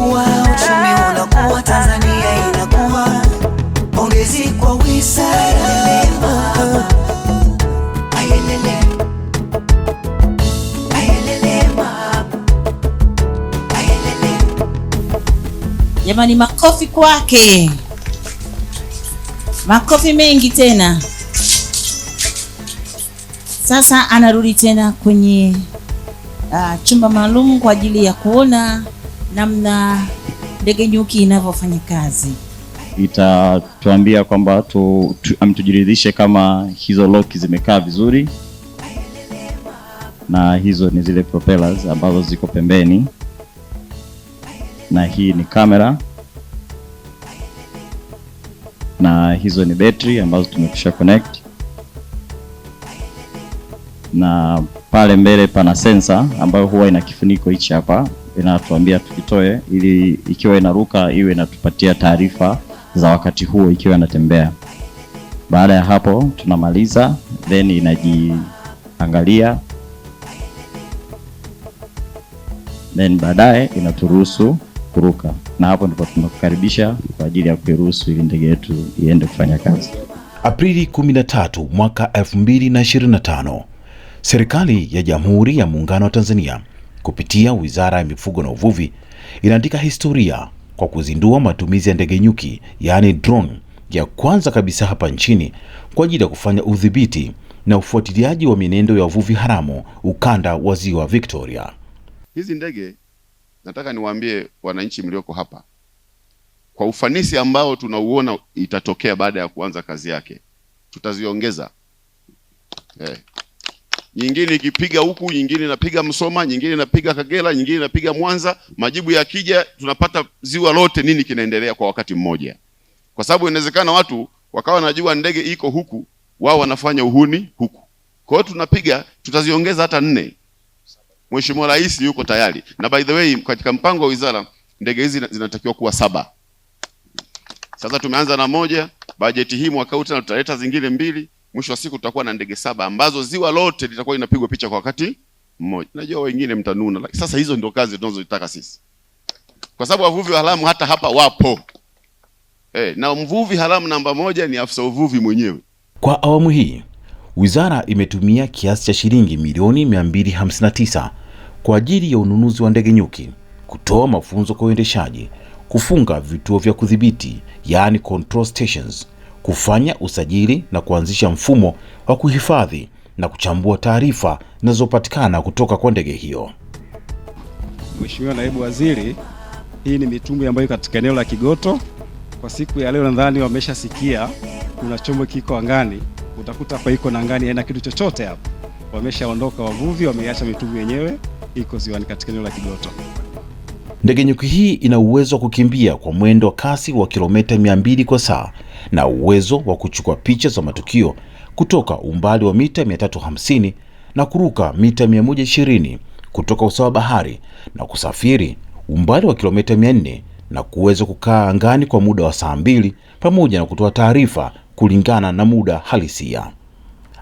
unakuwa, uchumi unakuwa, Tanzania inakuwa. Pongezi kwa wizara. Ayelele, ayelele mama, ayelele. Jamani, makofi kwake, makofi mengi tena. Sasa anarudi tena kwenye chumba maalum kwa ajili ya kuona namna ndege nyuki inavyofanya kazi. Itatuambia kwamba tujiridhishe kama hizo lock zimekaa vizuri, na hizo ni zile propellers ambazo ziko pembeni, na hii ni kamera, na hizo ni battery ambazo tumekwisha connect, na pale mbele pana sensor ambayo huwa ina kifuniko hichi hapa, inatuambia tukitoe ili ikiwa inaruka iwe inatupatia taarifa za wakati huo ikiwa inatembea. Baada ya hapo tunamaliza, then inajiangalia, then baadaye inaturuhusu kuruka, na hapo ndipo tunakukaribisha kwa ajili ya kuruhusu ili ndege yetu iende kufanya kazi. Aprili 13 mwaka 2025, serikali ya Jamhuri ya Muungano wa Tanzania kupitia Wizara ya Mifugo na Uvuvi inaandika historia kwa kuzindua matumizi ya ndege nyuki, yaani drone, ya kwanza kabisa hapa nchini kwa ajili ya kufanya udhibiti na ufuatiliaji wa mienendo ya uvuvi haramu ukanda wa Ziwa Victoria. Hizi ndege, nataka niwaambie wananchi mlioko hapa, kwa ufanisi ambao tunauona itatokea baada ya kuanza kazi yake, tutaziongeza. Nyingine ikipiga huku, nyingine inapiga Msoma, nyingine inapiga Kagera, nyingine inapiga Mwanza. Majibu yakija tunapata ziwa lote nini kinaendelea kwa wakati mmoja. Kwa sababu inawezekana watu wakawa wanajua ndege iko huku, wao wanafanya uhuni huku. Kwa hiyo tunapiga, tutaziongeza hata 4. Mheshimiwa Rais yuko tayari. Na by the way, katika mpango wa wizara ndege hizi zinatakiwa kuwa 7. Sasa tumeanza na 1, bajeti hii mwaka huu tutaleta zingine 2. Mwisho wa siku tutakuwa na ndege 7 ambazo ziwa lote litakuwa linapigwa picha kwa wakati mmoja. Najua wengine mtanuna, lakini sasa hizo ndio kazi tunazozitaka sisi. Kwa sababu wavuvi haramu hata hapa wapo. Na mvuvi haramu namba 1 ni afisa uvuvi mwenyewe. Kwa awamu hii, wizara imetumia kiasi cha shilingi milioni 259 kwa ajili ya ununuzi wa ndege nyuki, kutoa mafunzo kwa uendeshaji, kufunga vituo vya kudhibiti, yaani control stations, kufanya usajili na kuanzisha mfumo wa kuhifadhi na kuchambua taarifa zinazopatikana kutoka kwa ndege hiyo. Mheshimiwa Naibu Waziri, hii ni mitumbwi ambayo katika eneo la Kigoto. Kwa siku ya leo nadhani wameshasikia kuna chombo kiko angani, utakuta hapa iko na angani haina kitu chochote hapa. Wameshaondoka wavuvi, wameacha mitumbwi yenyewe iko ziwani katika eneo la Kigoto. Ndege nyuki hii ina uwezo wa kukimbia kwa mwendo wa kasi wa kilomita 200 kwa saa na uwezo wa kuchukua picha za matukio kutoka umbali wa mita 350 na kuruka mita 120 kutoka usawa bahari na kusafiri umbali wa kilomita 400 na kuweza kukaa angani kwa muda wa saa 2 pamoja na kutoa taarifa kulingana na muda halisia.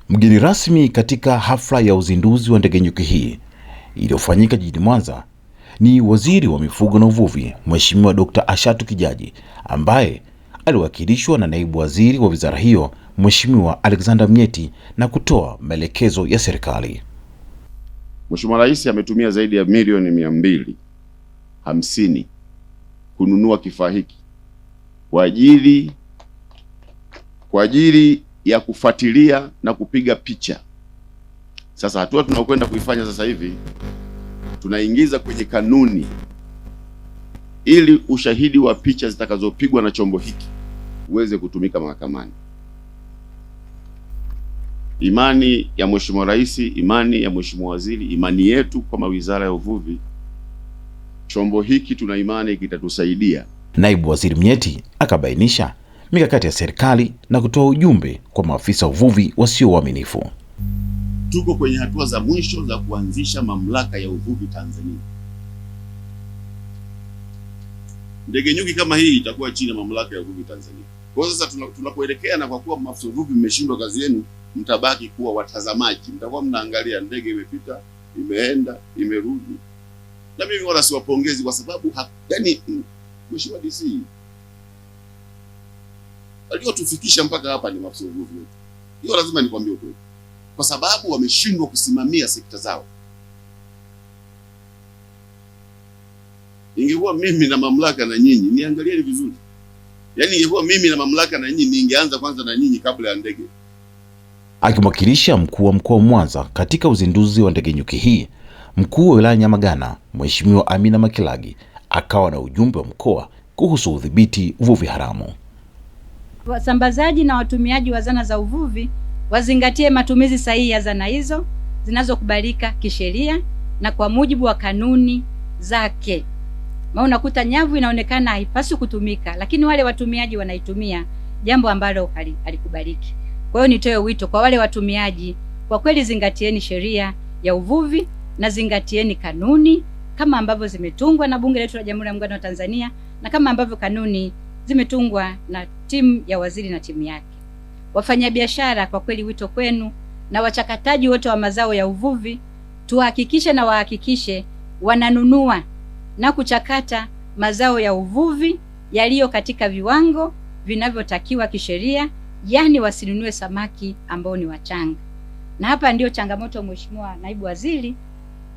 Mgeni rasmi katika hafla ya uzinduzi wa ndege nyuki hii iliyofanyika jijini Mwanza ni Waziri wa Mifugo na Uvuvi, Mheshimiwa Dr. Ashatu Kijaji, ambaye aliwakilishwa na Naibu Waziri wa wizara hiyo, Mheshimiwa Alexander Mnyeti, na kutoa maelekezo ya serikali. Mheshimiwa Rais ametumia zaidi ya milioni 250 kununua kifaa hiki kwa ajili ya kufuatilia na kupiga picha. Sasa hatua tunakwenda kuifanya sasa hivi, tunaingiza kwenye kanuni ili ushahidi wa picha zitakazopigwa na chombo hiki uweze kutumika mahakamani. Imani ya Mheshimiwa Rais, imani ya Mheshimiwa Waziri, imani yetu kwa Wizara ya Uvuvi, chombo hiki tuna imani kitatusaidia. Naibu Waziri Mnyeti akabainisha mikakati ya serikali na kutoa ujumbe kwa maafisa uvuvi wasio waaminifu. Tuko kwenye hatua za mwisho za kuanzisha mamlaka ya uvuvi Tanzania. Ndege nyuki kama hii itakuwa chini ya mamlaka ya uvuvi Tanzania. Kwa sasa tunapoelekea, na kwa kuwa maafisa uvuvi mmeshindwa kazi yenu, mtabaki kuwa watazamaji. Mtakuwa mnaangalia ndege imepita, imeenda, imerudi. Na mimi wala siwapongezi kwa sababu Yaani Mheshimiwa DC waliotufikisha mpaka hapa ni maafisa uvuvi wetu. Hiyo lazima nikwambie ukweli. Kwa sababu wameshindwa kusimamia sekta zao. Ingekuwa mimi na mamlaka na nyinyi, niangalieni vizuri. Yaani ingekuwa mimi na mamlaka na nyinyi, ningeanza kwanza na nyinyi kabla ya ndege. Akimwakilisha mkuu wa mkoa wa Mwanza katika uzinduzi wa ndege nyuki hii, mkuu wa wilaya Nyamagana Mheshimiwa Amina Makilagi akawa na ujumbe wa mkoa kuhusu udhibiti uvuvi haramu. Wasambazaji na watumiaji wa zana za uvuvi wazingatie matumizi sahihi ya zana hizo zinazokubalika kisheria na kwa mujibu wa kanuni zake. Maana unakuta nyavu inaonekana haipaswi kutumika, lakini wale watumiaji wanaitumia, jambo ambalo halikubaliki. Kwa hiyo nitoe wito kwa wale watumiaji, kwa kweli zingatieni sheria ya uvuvi na zingatieni kanuni kama ambavyo zimetungwa na Bunge letu la Jamhuri ya Muungano wa Tanzania na kama ambavyo kanuni zimetungwa na timu ya waziri na timu yake. Wafanyabiashara, kwa kweli wito kwenu na wachakataji wote wa mazao ya uvuvi, tuhakikishe na wahakikishe wananunua na kuchakata mazao ya uvuvi yaliyo katika viwango vinavyotakiwa kisheria, yani wasinunue samaki ambao ni wachanga. Na hapa ndio changamoto, Mheshimiwa Naibu Waziri,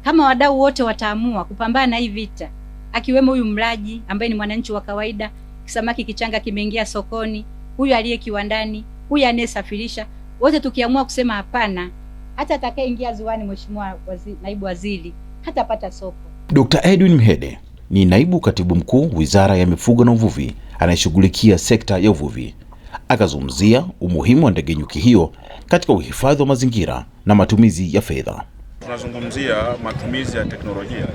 kama wadau wote wataamua kupambana na hii vita, akiwemo huyu mlaji ambaye ni mwananchi wa kawaida, kisamaki kichanga kimeingia sokoni, huyu aliye kiwandani, huyu anayesafirisha, wote tukiamua kusema hapana, hata atakayeingia ziwani, Mheshimiwa Naibu Waziri, hatapata soko. Dr. Edwin Mhede ni naibu katibu mkuu Wizara ya Mifugo na Uvuvi anayeshughulikia sekta ya uvuvi. Akazungumzia umuhimu wa ndege nyuki hiyo katika uhifadhi wa mazingira na matumizi ya fedha. Tunazungumzia matumizi ya teknolojia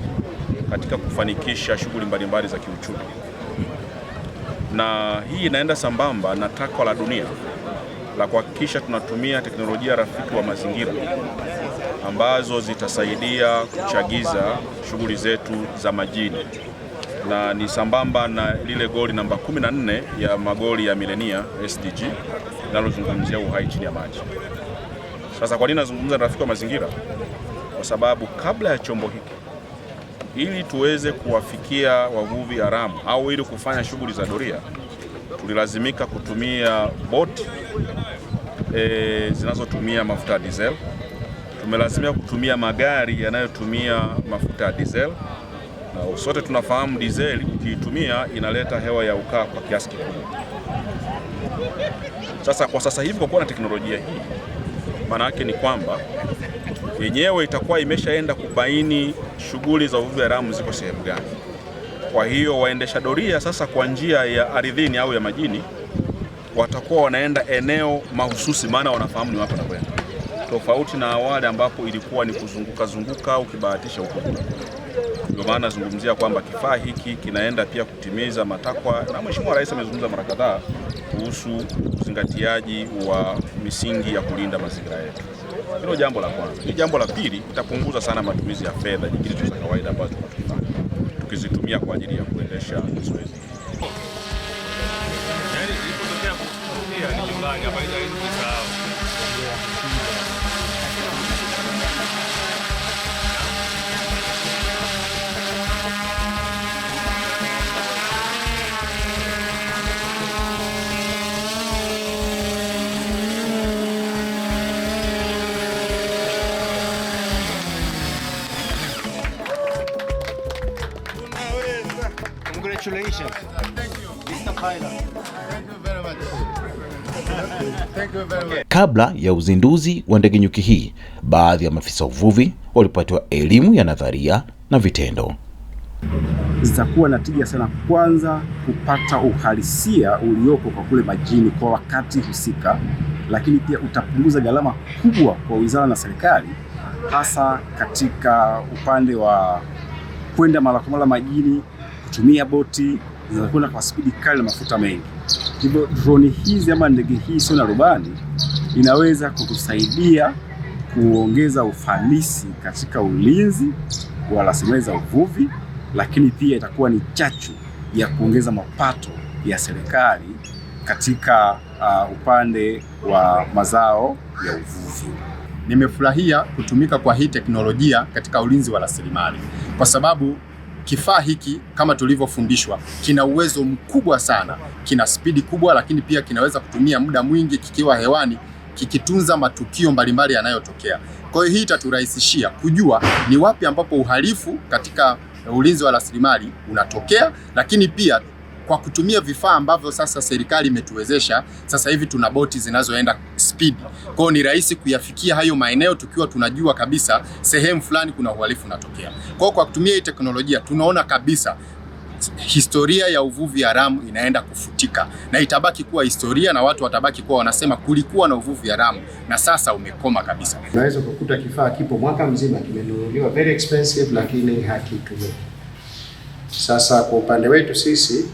katika kufanikisha shughuli mbalimbali za kiuchumi. Na hii inaenda sambamba na takwa la dunia la kuhakikisha tunatumia teknolojia rafiki wa mazingira ambazo zitasaidia kuchagiza shughuli zetu za majini, na ni sambamba na lile goli namba 14 ya magoli ya milenia SDG linalozungumzia uhai chini ya maji. Sasa kwa nini nazungumza na rafiki wa mazingira? Kwa sababu kabla ya chombo hiki, ili tuweze kuwafikia wavuvi haramu au ili kufanya shughuli za doria, tulilazimika kutumia boti zinazotumia mafuta ya diesel. Tumelazimika kutumia magari yanayotumia mafuta ya diesel, na sote tunafahamu diesel ukiitumia inaleta hewa ya ukaa kwa kiasi kikubwa. Sasa kwa sasa hivi, kwa kuwa na teknolojia hii, maana yake ni kwamba yenyewe itakuwa imeshaenda kubaini shughuli za uvuvi haramu ziko sehemu gani. Kwa hiyo waendesha doria sasa kwa njia ya ardhini au ya majini watakuwa wanaenda eneo mahususi, maana wanafahamu ni wapi wanakwenda, tofauti na awali ambapo ilikuwa ni kuzunguka ukibahatisha huko. Ndio maana nazungumzia kwamba kifaa hiki kinaenda pia kutimiza matakwa, na Mheshimiwa Rais amezungumza mara kadhaa kuhusu uzingatiaji wa misingi ya kulinda mazingira yetu. Hilo jambo la kwanza. Ni jambo la pili, itapunguza sana matumizi ya fedha nyingine za kawaida ambazo tunafanya tukizitumia kwa ajili ya kuendesha zoezi. Congratulations. Mr. Pilot. Thank you very much. Thank you very much. Kabla ya uzinduzi wa ndege nyuki hii, baadhi ya maafisa uvuvi walipatiwa elimu ya nadharia na vitendo. Zitakuwa na tija sana, kwanza kupata uhalisia uliopo kwa kule majini kwa wakati husika, lakini pia utapunguza gharama kubwa kwa wizara na serikali, hasa katika upande wa kwenda mara kwa mara majini, kutumia boti zinakwenda kwa spidi kali na mafuta mengi. Hivyo droni hizi ama ndege hii sio na rubani inaweza kutusaidia kuongeza ufanisi katika ulinzi wa rasilimali za uvuvi, lakini pia itakuwa ni chachu ya kuongeza mapato ya serikali katika upande wa mazao ya uvuvi. Nimefurahia kutumika kwa hii teknolojia katika ulinzi wa rasilimali, kwa sababu kifaa hiki kama tulivyofundishwa kina uwezo mkubwa sana, kina spidi kubwa, lakini pia kinaweza kutumia muda mwingi kikiwa hewani kikitunza matukio mbalimbali yanayotokea. Kwa hiyo hii itaturahisishia kujua ni wapi ambapo uhalifu katika ulinzi wa rasilimali unatokea, lakini pia kwa kutumia vifaa ambavyo sasa serikali imetuwezesha, sasa hivi tuna boti zinazoenda speed. Kwa hiyo ni rahisi kuyafikia hayo maeneo tukiwa tunajua kabisa sehemu fulani kuna uhalifu unatokea. Kwa kutumia hii teknolojia tunaona kabisa historia ya uvuvi haramu inaenda kufutika na itabaki kuwa historia, na watu watabaki kuwa wanasema kulikuwa na uvuvi haramu na sasa umekoma kabisa. Unaweza kukuta kifaa kipo mwaka mzima kimenunuliwa very expensive lakini hakitumiki. Sasa kwa upande wetu sisi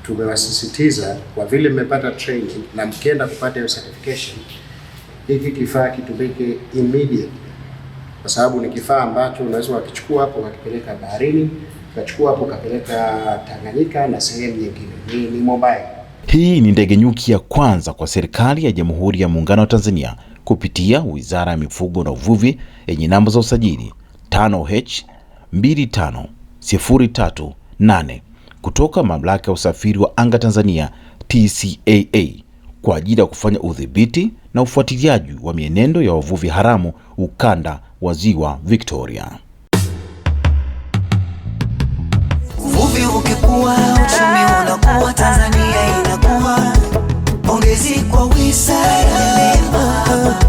tumewasisitiza kwa vile mmepata training na mkienda kupata hiyo certification, hiki kifaa kitumike immediately, kwa sababu ni kifaa ambacho unaweza ukichukua hapo ukakipeleka baharini, ukachukua hapo ukapeleka Tanganyika na sehemu nyingine. Ni mobile. Hii ni ndege nyuki ya kwanza kwa serikali ya Jamhuri ya Muungano wa Tanzania kupitia Wizara ya Mifugo na Uvuvi yenye namba za usajili 5H25038 kutoka Mamlaka ya Usafiri wa Anga Tanzania TCAA kwa ajili ya kufanya udhibiti na ufuatiliaji wa mienendo ya wavuvi haramu ukanda wa Ziwa Victoria. Uvuvi ukikua, uchumi unakuwa, Tanzania inakuwa. Pongezi kwa Wizara ya Lema.